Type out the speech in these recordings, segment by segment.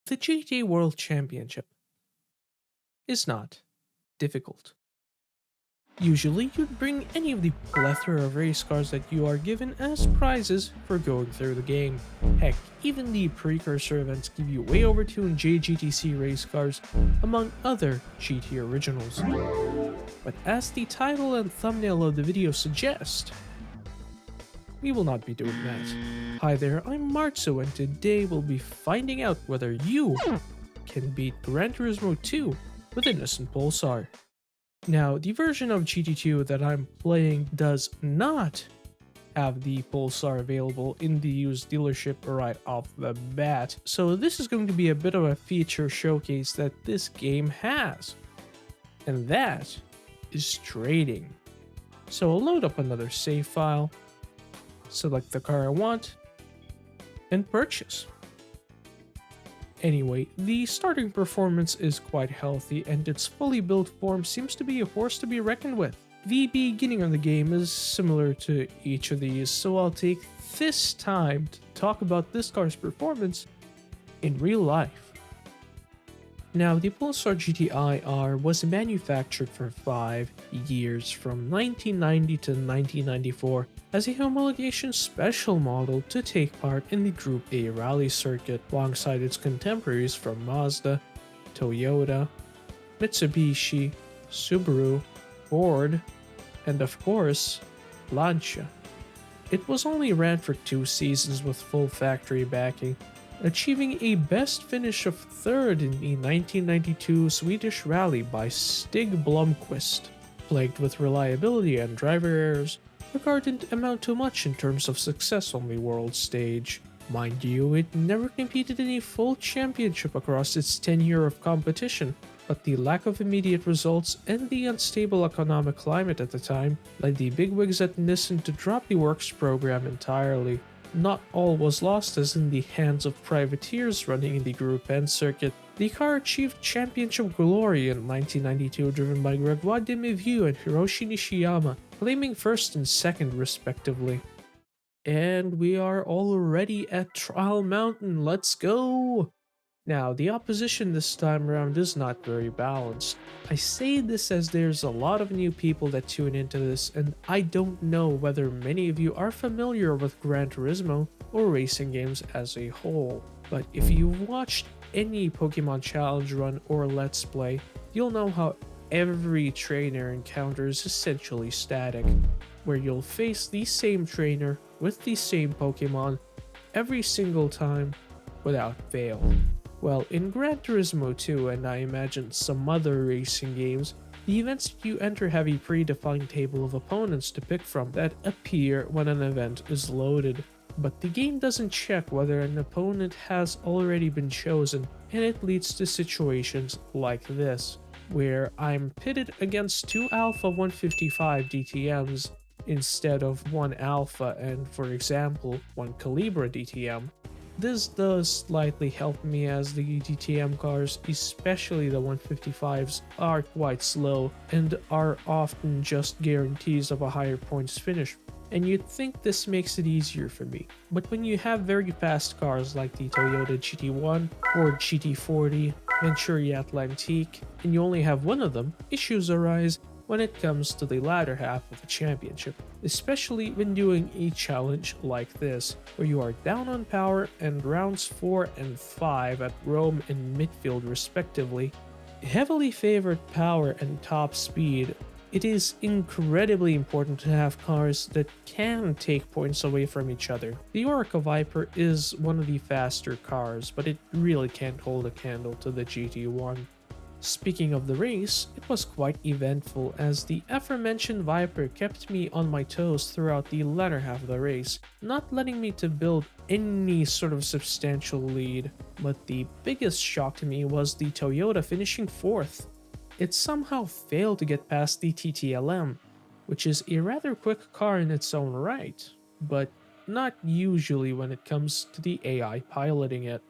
The GTA World Championship is not difficult. Usually, you'd bring any of the plethora of race cars that you are given as prizes for going through the game. Heck, even the precursor events give you way overtuned JGTC race cars, among other GT originals. But as the title and thumbnail of the video suggest, we will not be doing that. Hi there, I'm Marzo, and today we'll be finding out whether you can beat Gran Turismo 2 with a Nissan Pulsar. Now, the version of GT2 that I'm playing does not have the Pulsar available in the used dealership right off the bat, so this is going to be a bit of a feature showcase that this game has. And that is trading. So I'll load up another save file, select the car I want, and purchase. Anyway, the starting performance is quite healthy, and its fully built form seems to be a force to be reckoned with. The beginning of the game is similar to each of these, so I'll take this time to talk about this car's performance in real life. Now, the Pulsar GTI-R was manufactured for 5 years from 1990 to 1994 as a homologation special model to take part in the Group A rally circuit alongside its contemporaries from Mazda, Toyota, Mitsubishi, Subaru, Ford, and of course, Lancia. It was only ran for 2 seasons with full factory backing, achieving a best finish of 3rd in the 1992 Swedish Rally by Stig Blomqvist. Plagued with reliability and driver errors, the car didn't amount to much in terms of success on the world stage. Mind you, it never competed in a full championship across its tenure of competition, but the lack of immediate results and the unstable economic climate at the time led the bigwigs at Nissan to drop the works program entirely. Not all was lost, as in the hands of privateers running in the Group N circuit, the car achieved championship glory in 1992, driven by Gregoire Demivieux and Hiroshi Nishiyama, claiming 1st and 2nd respectively. And we are already at Trial Mountain, let's go! Now, the opposition this time around is not very balanced. I say this as there's a lot of new people that tune into this, and I don't know whether many of you are familiar with Gran Turismo or racing games as a whole. But if you've watched any Pokemon Challenge run or Let's Play, you'll know how every trainer encounter is essentially static, where you'll face the same trainer with the same Pokemon every single time without fail. Well, in Gran Turismo 2, and I imagine some other racing games, the events that you enter have a predefined table of opponents to pick from that appear when an event is loaded. But the game doesn't check whether an opponent has already been chosen, and it leads to situations like this, where I'm pitted against 2 Alpha 155 DTMs instead of 1 Alpha and, for example, 1 Calibra DTM. This does slightly help me, as the DTM cars, especially the 155s, are quite slow and are often just guarantees of a higher points finish, and you'd think this makes it easier for me. But when you have very fast cars like the Toyota GT1 or GT40, Venturi Atlantique, and you only have one of them, issues arise when it comes to the latter half of the championship, especially when doing a challenge like this, where you are down on power and rounds 4 and 5 at Rome and midfield respectively, heavily favored power and top speed. It is incredibly important to have cars that can take points away from each other. The Oracle Viper is one of the faster cars, but it really can't hold a candle to the GT1. Speaking of the race, it was quite eventful, as the aforementioned Viper kept me on my toes throughout the latter half of the race, not letting me to build any sort of substantial lead. But the biggest shock to me was the Toyota finishing 4th. It somehow failed to get past the TTLM, which is a rather quick car in its own right, but not usually when it comes to the AI piloting it.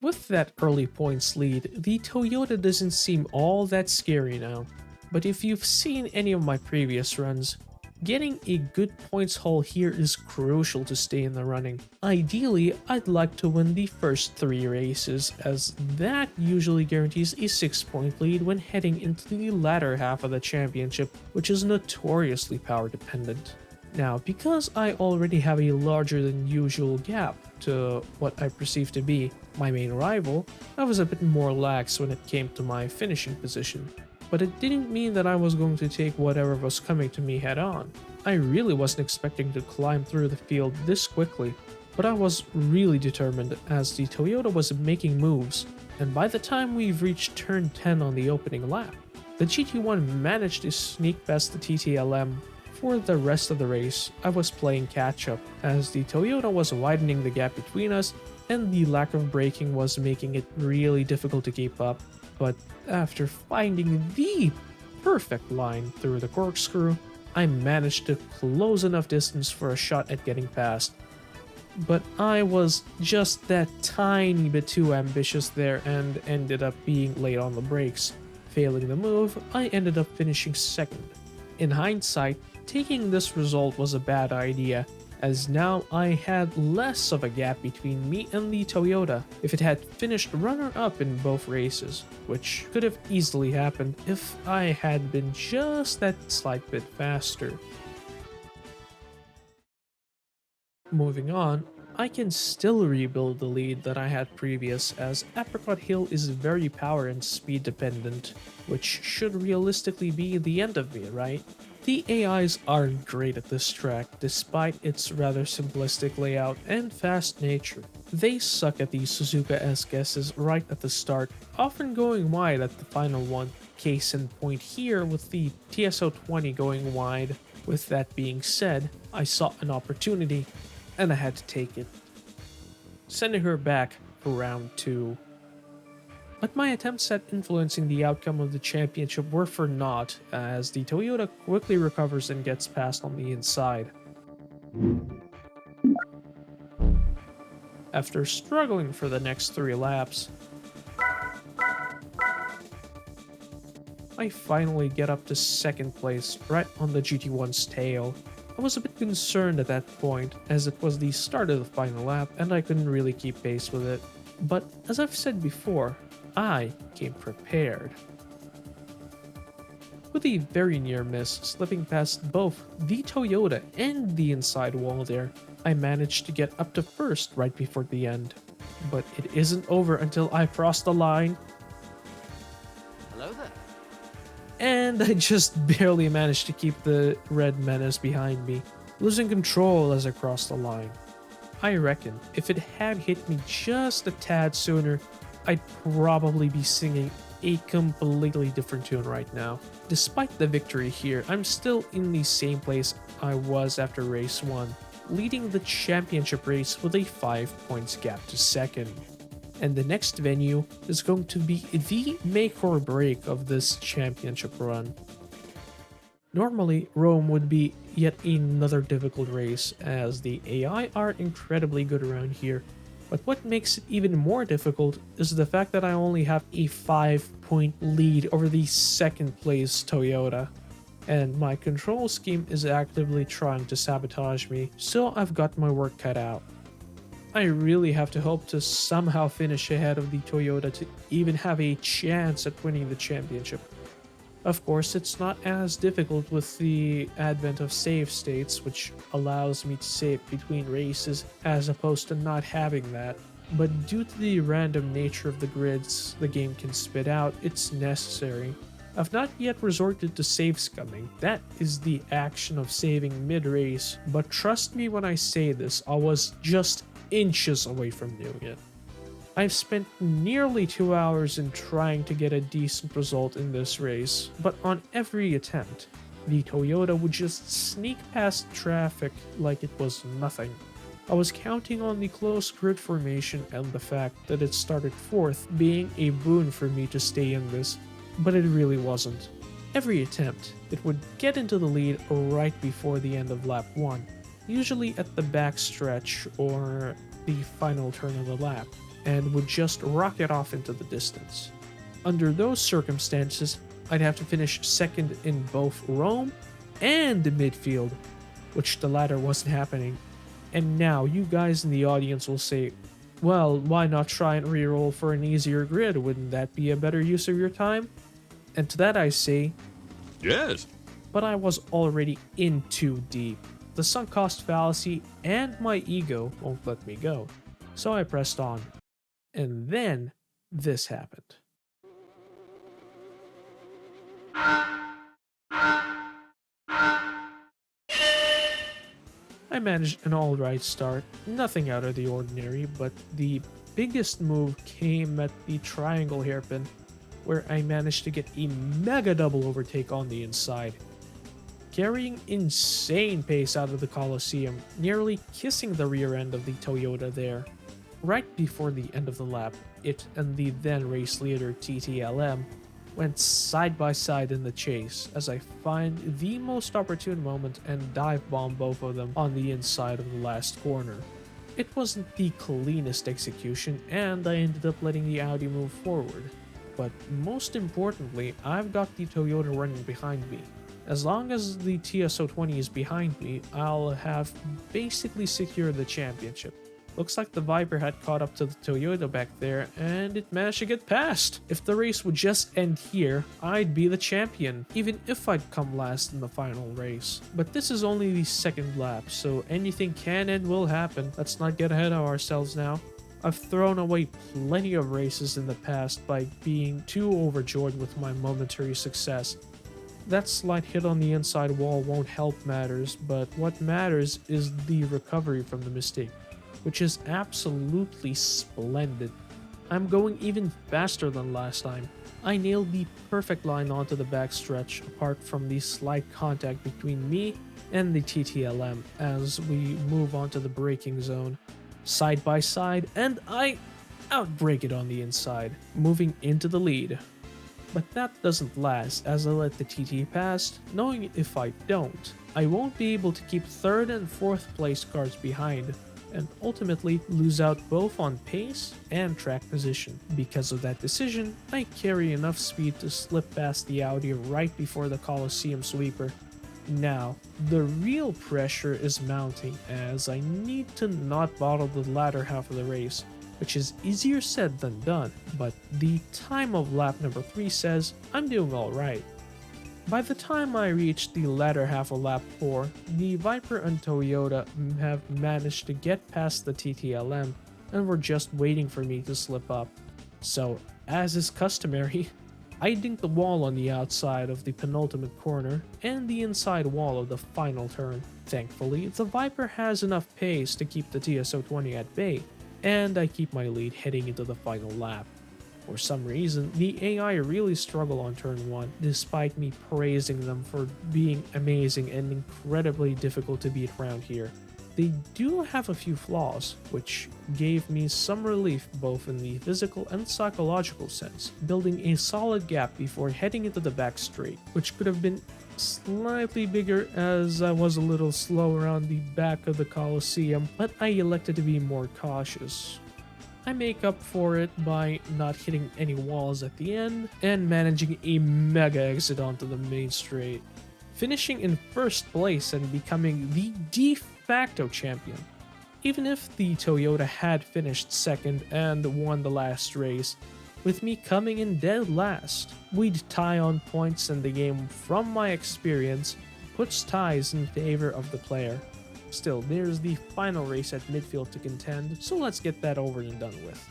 With that early points lead, the Toyota doesn't seem all that scary now, but if you've seen any of my previous runs, Getting a good points haul here is crucial to stay in the running. Ideally, I'd like to win the first 3 races, as that usually guarantees a 6-point lead when heading into the latter half of the championship, which is notoriously power dependent. Now, because I already have a larger than usual gap to what I perceive to be my main rival, I was a bit more lax when it came to my finishing position. But it didn't mean that I was going to take whatever was coming to me head on. I really wasn't expecting to climb through the field this quickly, but I was really determined as the Toyota was making moves, and by the time we've reached turn 10 on the opening lap, the GT1 managed to sneak past the TTLM. For the rest of the race, I was playing catch up as the Toyota was widening the gap between us and the lack of braking was making it really difficult to keep up. But after finding the perfect line through the corkscrew, I managed to close enough distance for a shot at getting past. But I was just that tiny bit too ambitious there and ended up being late on the brakes. Failing the move, I ended up finishing second. In hindsight, taking this result was a bad idea, as now I had less of a gap between me and the Toyota if it had finished runner-up in both races, which could have easily happened if I had been just that slight bit faster. Moving on, I can still rebuild the lead that I had previous, as Apricot Hill is very power and speed dependent, which should realistically be the end of me, right? The AIs aren't great at this track, despite its rather simplistic layout and fast nature. They suck at these Suzuka-esque guesses right at the start, often going wide at the final one. Case in point here with the TSO20 going wide. With that being said, I saw an opportunity, and I had to take it, sending her back for round 2. But my attempts at influencing the outcome of the championship were for naught, as the Toyota quickly recovers and gets past on the inside. After struggling for the next 3 laps, I finally get up to second place, right on the GT1's tail. I was a bit concerned at that point, as it was the start of the final lap and I couldn't really keep pace with it. But as I've said before, I came prepared. With a very near miss, slipping past both the Toyota and the inside wall there, I managed to get up to first right before the end. But it isn't over until I cross the line. Hello there. And I just barely managed to keep the red menace behind me, losing control as I crossed the line. I reckon if it had hit me just a tad sooner, I'd probably be singing a completely different tune right now. Despite the victory here, I'm still in the same place I was after race 1, leading the championship race with a 5 points gap to second. And the next venue is going to be the make or break of this championship run. Normally, Rome would be yet another difficult race, as the AI are incredibly good around here. But what makes it even more difficult is the fact that I only have a 5-point lead over the second place Toyota, and my control scheme is actively trying to sabotage me, so I've got my work cut out. I really have to hope to somehow finish ahead of the Toyota to even have a chance at winning the championship. Of course, it's not as difficult with the advent of save states, which allows me to save between races as opposed to not having that. But due to the random nature of the grids the game can spit out, it's necessary. I've not yet resorted to save scumming. That is the action of saving mid-race, but trust me when I say this, I was just inches away from doing it. I've spent nearly 2 hours in trying to get a decent result in this race, but on every attempt, the Toyota would just sneak past traffic like it was nothing. I was counting on the close grid formation and the fact that it started 4th being a boon for me to stay in this, but it really wasn't. Every attempt, it would get into the lead right before the end of lap 1, usually at the back stretch or the final turn of the lap, and would just rocket off into the distance. Under those circumstances, I'd have to finish second in both Rome and midfield, which the latter wasn't happening. And now you guys in the audience will say, well, why not try and reroll for an easier grid? Wouldn't that be a better use of your time? And to that I say, Yes. but I was already in too deep. The sunk cost fallacy and my ego won't let me go. So I pressed on. And then this happened. I managed an alright start, nothing out of the ordinary, but the biggest move came at the triangle hairpin, where I managed to get a mega double overtake on the inside, carrying insane pace out of the Coliseum, nearly kissing the rear end of the Toyota there. Right before the end of the lap, it and the then race leader TTLM went side by side in the chase as I find the most opportune moment and dive bomb both of them on the inside of the last corner. It wasn't the cleanest execution and I ended up letting the Audi move forward. But most importantly, I've got the Toyota running behind me. As long as the TSO20 is behind me, I'll have basically secured the championship. Looks like the Viper had caught up to the Toyota back there, and it managed to get past. If the race would just end here, I'd be the champion, even if I'd come last in the final race. But this is only the second lap, so anything can and will happen. Let's not get ahead of ourselves now. I've thrown away plenty of races in the past by being too overjoyed with my momentary success. That slight hit on the inside wall won't help matters, but what matters is the recovery from the mistake, which is absolutely splendid. I'm going even faster than last time. I nailed the perfect line onto the backstretch apart from the slight contact between me and the TTLM as we move onto the braking zone. Side by side, and I outbrake it on the inside, moving into the lead. But that doesn't last as I let the TT pass, knowing if I don't, I won't be able to keep third and fourth place cars behind, and ultimately lose out both on pace and track position. Because of that decision, I carry enough speed to slip past the Audi right before the Coliseum sweeper. Now, the real pressure is mounting as I need to not bottle the latter half of the race, which is easier said than done, but the time of lap number 3 says I'm doing alright. By the time I reach the latter half of lap 4, the Viper and Toyota have managed to get past the TTLM and were just waiting for me to slip up. So, as is customary, I dinked the wall on the outside of the penultimate corner and the inside wall of the final turn. Thankfully, the Viper has enough pace to keep the TSO20 at bay, and I keep my lead heading into the final lap. For some reason, the AI really struggle on turn 1, despite me praising them for being amazing and incredibly difficult to beat around here. They do have a few flaws, which gave me some relief both in the physical and psychological sense, building a solid gap before heading into the back straight, which could have been slightly bigger as I was a little slow around the back of the Coliseum, but I elected to be more cautious. I make up for it by not hitting any walls at the end and managing a mega exit onto the main straight, finishing in first place and becoming the de facto champion. Even if the Toyota had finished second and won the last race, with me coming in dead last, we'd tie on points and the game, from my experience, puts ties in favor of the player. Still, there's the final race at midfield to contend, so let's get that over and done with.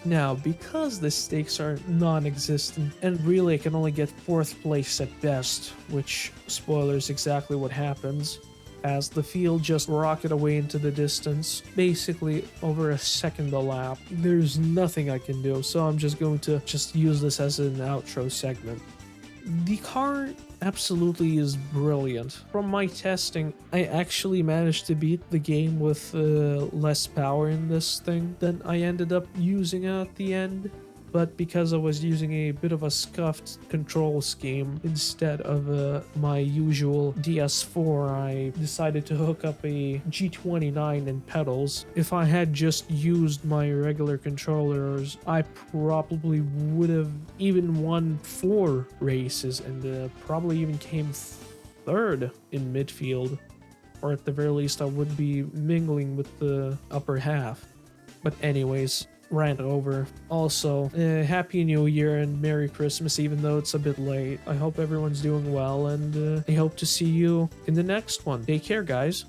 Now, because the stakes are non-existent, and really I can only get 4th place at best, which, spoilers, exactly what happens, as the field just rocket away into the distance, basically over a second a lap. There's nothing I can do, so I'm just going to use this as an outro segment. The car absolutely is brilliant. From my testing, I actually managed to beat the game with less power in this thing than I ended up using at the end. but because I was using a bit of a scuffed control scheme instead of my usual DS4, I decided to hook up a G29 and pedals. If I had just used my regular controllers, I probably would have even won 4 races and probably even came third in midfield, or at the very least I would be mingling with the upper half. But anyways, rant over. Also, Happy New Year and Merry Christmas, even though it's a bit late. I hope everyone's doing well, and I hope to see you in the next one. Take care, guys.